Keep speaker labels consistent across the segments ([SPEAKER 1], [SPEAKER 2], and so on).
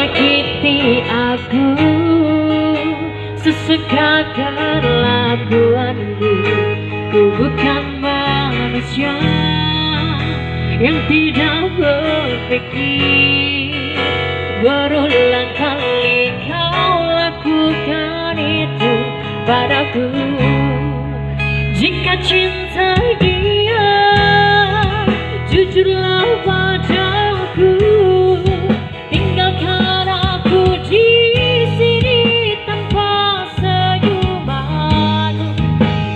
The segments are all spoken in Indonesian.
[SPEAKER 1] menyakiti aku, sesekali labuanmu. Ku bukan manusia yang tidak berpikir. Berulang kali kau lakukan itu padaku. Jika cinta dia, jujurlah padaku. Tinggalkan aku di sini tanpa senyumanmu.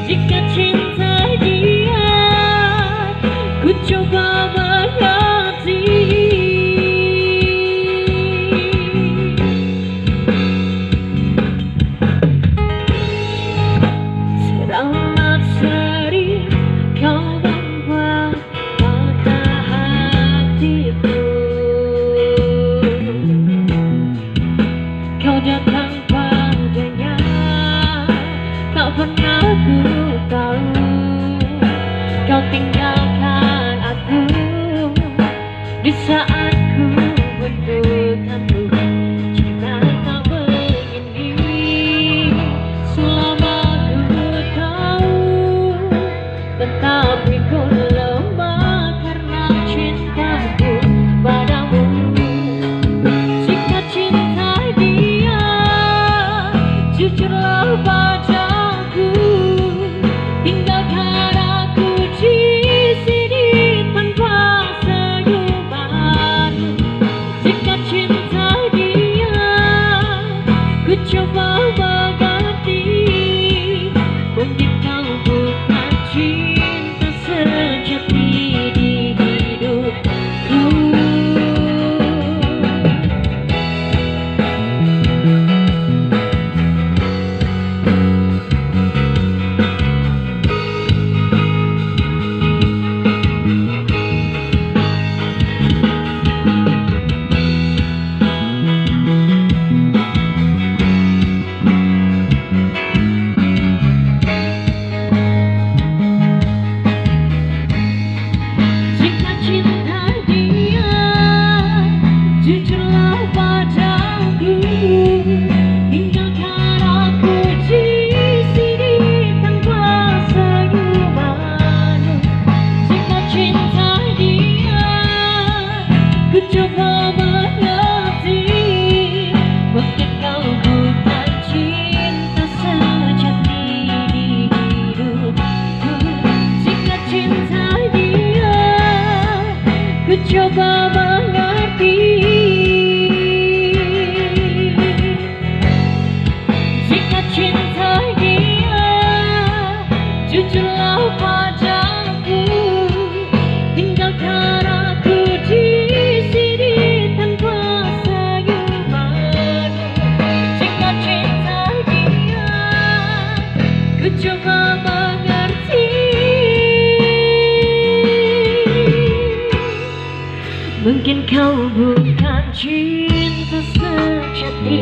[SPEAKER 1] Jika cinta dia, ku coba mengerti. Selamat sering kau membuat patah hatiku. Kau datang padanya, tak pernah ku tahu. Kau tinggalkan aku di saat ku membutuhkanmu. Cinta tak begini selama ku tahu, tetapi ku lemah karena cintaku padamu. Jika cinta dia, jujurlah padaku. Tinggalkan aku di sini tanpa senyumanmu. Jika cinta dia, ku coba mengerti. Mungkin kau bukan cinta sejati di hidupku. Jika cinta dia, jujurlah padaku. Tinggalkan aku di sini tanpa senyumanmu. Jika cinta dia, ku coba mengerti. Mungkin kau bukan cinta sejati di hidupku. Jika cinta dia, ku coba mengerti. Jika cinta dia, jujurlah padaku. Tinggalkan aku di sini tanpa senyumanmu. Jika cinta dia, ku coba mengerti. Mungkin kau bukan cinta sejati